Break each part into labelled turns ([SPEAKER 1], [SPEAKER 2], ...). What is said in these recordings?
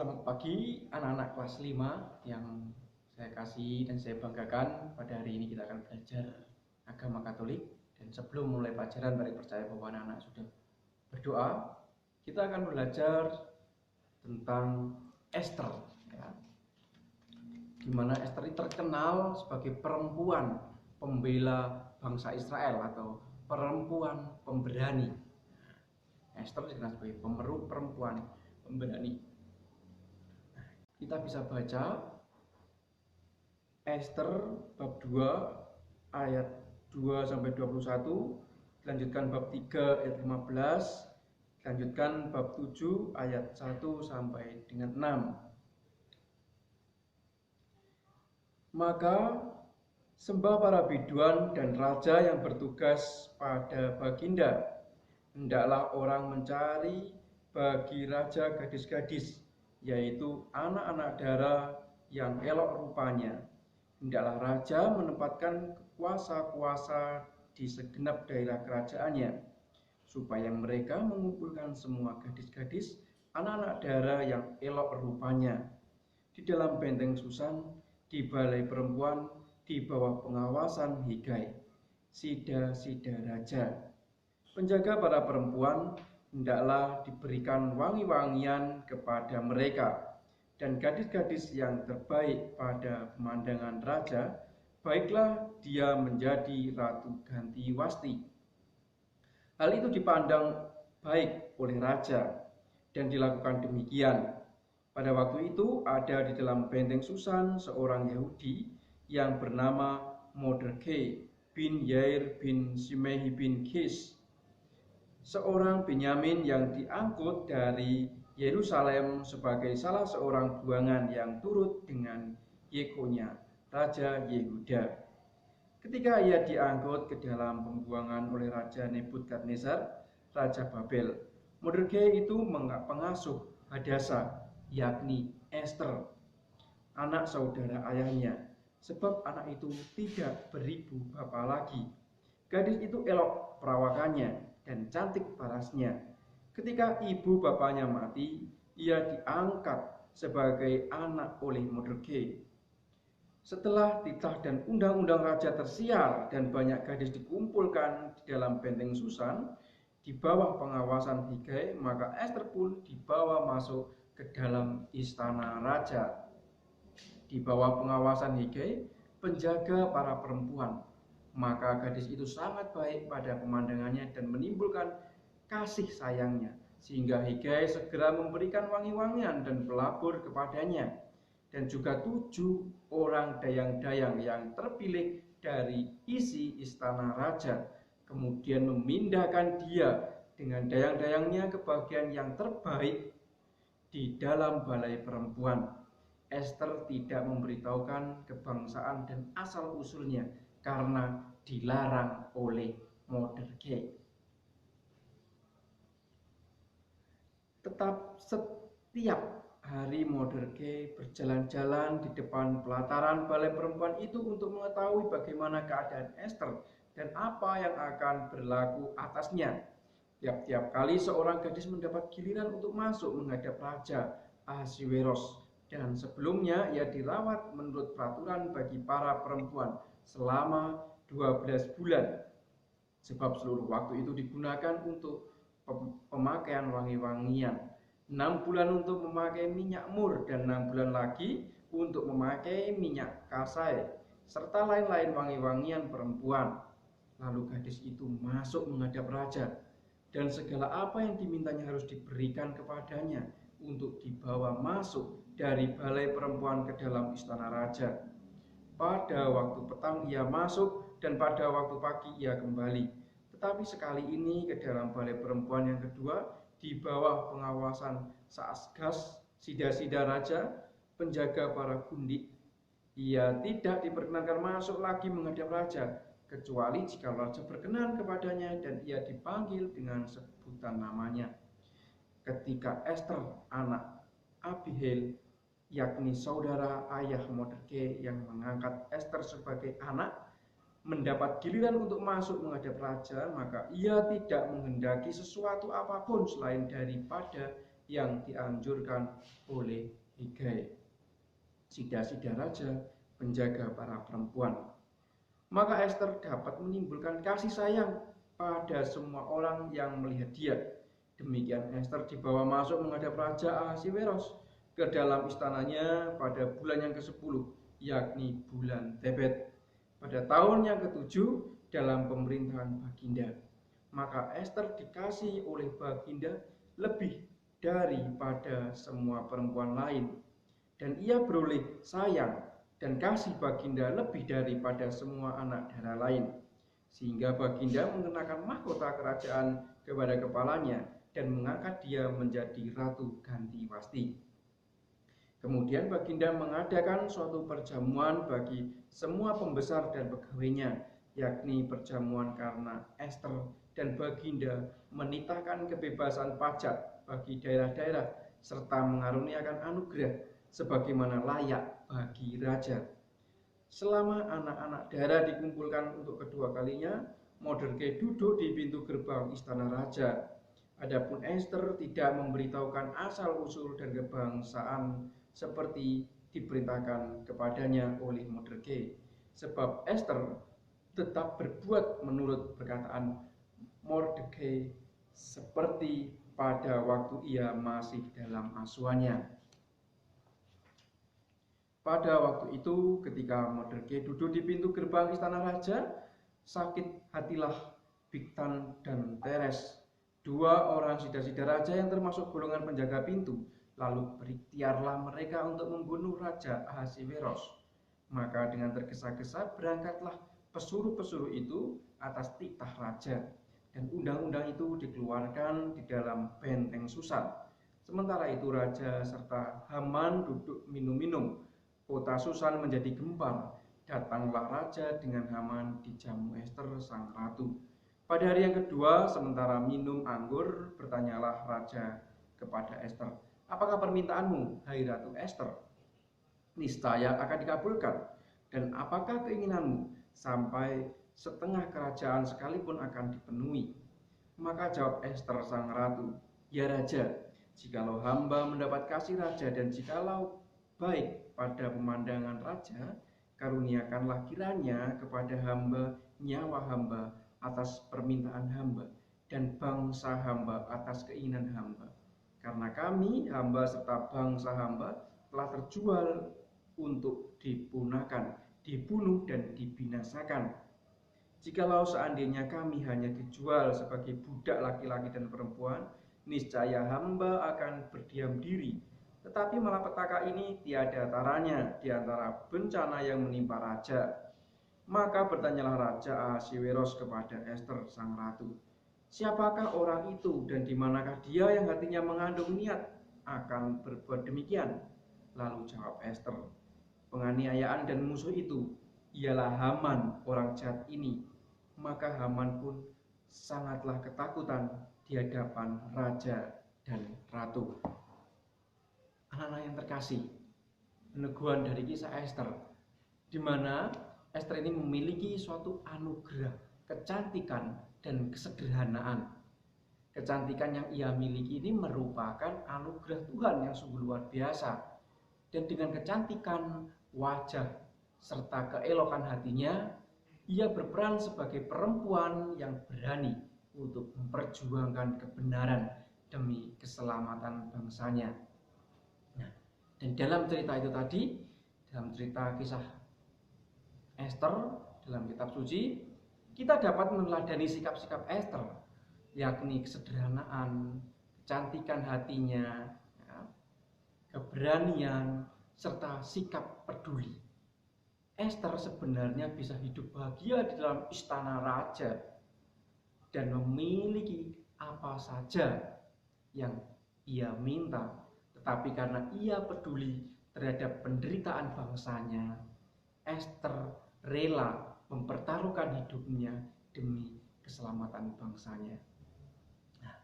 [SPEAKER 1] Selamat pagi anak-anak kelas 5 yang saya kasih dan saya banggakan. Pada hari ini kita akan belajar agama Katolik. Dan sebelum mulai pelajaran, mari percaya bahwa anak-anak sudah berdoa. Kita akan belajar tentang Ester, ya. Dimana Ester ini terkenal sebagai perempuan pembela bangsa Israel atau perempuan pemberani. Ester dikenal sebagai perempuan pemberani. Kita bisa baca Ester bab 2 ayat 2 sampai 21, dilanjutkan bab 3 ayat 15, dilanjutkan bab 7 ayat 1 sampai dengan 6. Maka sembah para biduan dan raja yang bertugas pada baginda. Hendaklah orang mencari bagi raja gadis-gadis, yaitu anak-anak dara yang elok rupanya. Hendaklah raja menempatkan kuasa-kuasa di segenap daerah kerajaannya, supaya mereka mengumpulkan semua gadis-gadis anak-anak dara yang elok rupanya di dalam benteng Susan, di balai perempuan, di bawah pengawasan Hegai, sida-sida raja. Penjaga para perempuan hendaklah diberikan wangi-wangian kepada mereka, dan gadis-gadis yang terbaik pada pemandangan raja, baiklah dia menjadi ratu ganti wasti. Hal itu dipandang baik oleh raja, dan dilakukan demikian. Pada waktu itu ada di dalam benteng Susan seorang Yahudi yang bernama Mordekai bin Yair bin Shimehi bin Kish, seorang Benyamin yang diangkut dari Yerusalem sebagai salah seorang buangan yang turut dengan Yekonya, Raja Yehuda. Ketika ia diangkut ke dalam pembuangan oleh Raja Nebukadnezar, Raja Babel, Mordekai itu pengasuh Hadasa, yakni Ester, anak saudara ayahnya, sebab anak itu tidak beribu bapa lagi. Gadis itu elok perawakannya dan cantik parasnya. Ketika ibu bapaknya mati, ia diangkat sebagai anak oleh Mordekai. Setelah titah dan undang-undang raja tersiar dan banyak gadis dikumpulkan di dalam benteng Susan di bawah pengawasan Hegai, maka Ester pun dibawa masuk ke dalam istana raja. Di bawah pengawasan Hegai, penjaga para perempuan, maka gadis itu sangat baik pada pemandangannya dan menimbulkan kasih sayangnya, sehingga Hegai segera memberikan wangi-wangian dan pelabur kepadanya, dan juga 7 orang dayang-dayang yang terpilih dari isi istana raja, kemudian memindahkan dia dengan dayang-dayangnya ke bagian yang terbaik di dalam balai perempuan. Ester tidak memberitahukan kebangsaan dan asal-usulnya karena dilarang oleh Mordekai. Tetap setiap hari Mordekai berjalan-jalan di depan pelataran balai perempuan itu untuk mengetahui bagaimana keadaan Ester dan apa yang akan berlaku atasnya. Tiap-tiap kali seorang gadis mendapat giliran untuk masuk menghadap Raja Ahasiweros, dan sebelumnya ia dirawat menurut peraturan bagi para perempuan selama 12 bulan. Sebab seluruh waktu itu digunakan untuk pemakaian wangi-wangian. 6 bulan untuk memakai minyak mur dan 6 bulan lagi untuk memakai minyak kasai, serta lain-lain wangi-wangian perempuan. Lalu gadis itu masuk menghadap raja, dan segala apa yang dimintanya harus diberikan kepadanya untuk dibawa masuk dari balai perempuan ke dalam istana raja. Pada waktu petang ia masuk, dan pada waktu pagi ia kembali. Tetapi sekali ini ke dalam balai perempuan yang kedua, di bawah pengawasan Saasgas, sida-sida raja, penjaga para gundik, ia tidak diperkenankan masuk lagi menghadap raja, kecuali jika raja berkenan kepadanya dan ia dipanggil dengan sebutan namanya. Ketika Ester, anak Abihail, yakni saudara ayah Mordekai yang mengangkat Ester sebagai anak, mendapat giliran untuk masuk menghadap raja, maka ia tidak menghendaki sesuatu apapun selain daripada yang dianjurkan oleh Hegai, sida-sida raja penjaga para perempuan. Maka Ester dapat menimbulkan kasih sayang pada semua orang yang melihat dia. Demikian Ester dibawa masuk menghadap Raja Ahasiweros ke dalam istananya pada bulan yang ke-10, yakni bulan Tebet, pada tahun yang ke-7 dalam pemerintahan Baginda. Maka Ester dikasihi oleh Baginda lebih daripada semua perempuan lain, dan ia beroleh sayang dan kasih Baginda lebih daripada semua anak dara lain, sehingga Baginda mengenakan mahkota kerajaan kepada kepalanya dan mengangkat dia menjadi Ratu Gantiwasti. Kemudian Baginda mengadakan suatu perjamuan bagi semua pembesar dan pegawainya, yakni perjamuan karena Ester dan Baginda menitahkan kebebasan pajak bagi daerah-daerah serta mengaruniakan anugerah sebagaimana layak bagi raja. Selama anak-anak dara dikumpulkan untuk kedua kalinya, Mordekai duduk di pintu gerbang istana raja. Adapun Ester tidak memberitahukan asal-usul dan kebangsaan seperti diperintahkan kepadanya oleh Mordekai, sebab Ester tetap berbuat menurut perkataan Mordekai seperti pada waktu ia masih dalam asuhannya. Pada waktu itu, ketika Mordekai duduk di pintu gerbang istana raja, sakit hatilah Bigtan dan Teres, dua orang sida-sida raja yang termasuk golongan penjaga pintu. Lalu berikhtiarlah mereka untuk membunuh Raja Ahasiweros. Maka dengan tergesa-gesa berangkatlah pesuruh-pesuruh itu atas titah raja, dan undang-undang itu dikeluarkan di dalam benteng Susan. Sementara itu raja serta Haman duduk minum-minum. Kota Susan menjadi gempar. Datanglah raja dengan Haman dijamu Ester sang ratu. Pada hari yang kedua, sementara minum anggur, bertanyalah raja kepada Ester, "Apakah permintaanmu, hai Ratu Ester? Niscaya akan dikabulkan. Dan apakah keinginanmu? Sampai setengah kerajaan sekalipun akan dipenuhi." Maka jawab Ester sang ratu, "Ya raja, jikalau hamba mendapat kasih raja dan jikalau baik pada pemandangan raja, karuniakanlah kiranya kepada hamba nyawa hamba atas permintaan hamba, dan bangsa hamba atas keinginan hamba. Karena kami, hamba serta bangsa hamba, telah terjual untuk dipunahkan, dibunuh dan dibinasakan. Jikalau seandainya kami hanya dijual sebagai budak laki-laki dan perempuan, niscaya hamba akan berdiam diri. Tetapi malapetaka ini tiada taranya di antara bencana yang menimpa raja." Maka bertanyalah Raja Ahasiweros kepada Ester sang ratu, "Siapakah orang itu dan di manakah dia yang hatinya mengandung niat akan berbuat demikian?" Lalu jawab Ester, "Penganiayaan dan musuh itu ialah Haman orang jahat ini." Maka Haman pun sangatlah ketakutan di hadapan raja dan ratu. Anak-anak yang terkasih, peneguhan dari kisah Ester, di mana Ester ini memiliki suatu anugerah, kecantikan dan kesederhanaan. Kecantikan yang ia miliki ini merupakan anugerah Tuhan yang sungguh luar biasa. Dan dengan kecantikan wajah serta keelokan hatinya, ia berperan sebagai perempuan yang berani untuk memperjuangkan kebenaran demi keselamatan bangsanya. Nah, dan dalam cerita itu tadi, dalam cerita kisah Ester dalam kitab suci, kita dapat meneladani sikap-sikap Ester, yakni kesederhanaan, kecantikan hatinya, keberanian, serta sikap peduli. Ester sebenarnya bisa hidup bahagia di dalam istana raja dan memiliki apa saja yang ia minta, tetapi karena ia peduli terhadap penderitaan bangsanya, Ester rela mempertaruhkan hidupnya demi keselamatan bangsanya. Nah,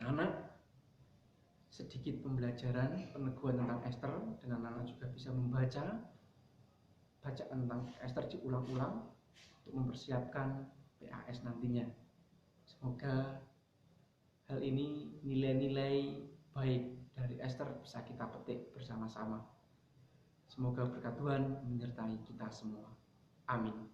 [SPEAKER 1] anak, sedikit pembelajaran peneguhan tentang Ester, dan anak juga bisa baca tentang Ester diulang-ulang untuk mempersiapkan PAS nantinya. Semoga hal ini nilai-nilai baik Ester bisa kita petik bersama-sama. Semoga berkat Tuhan menyertai kita semua. Amin.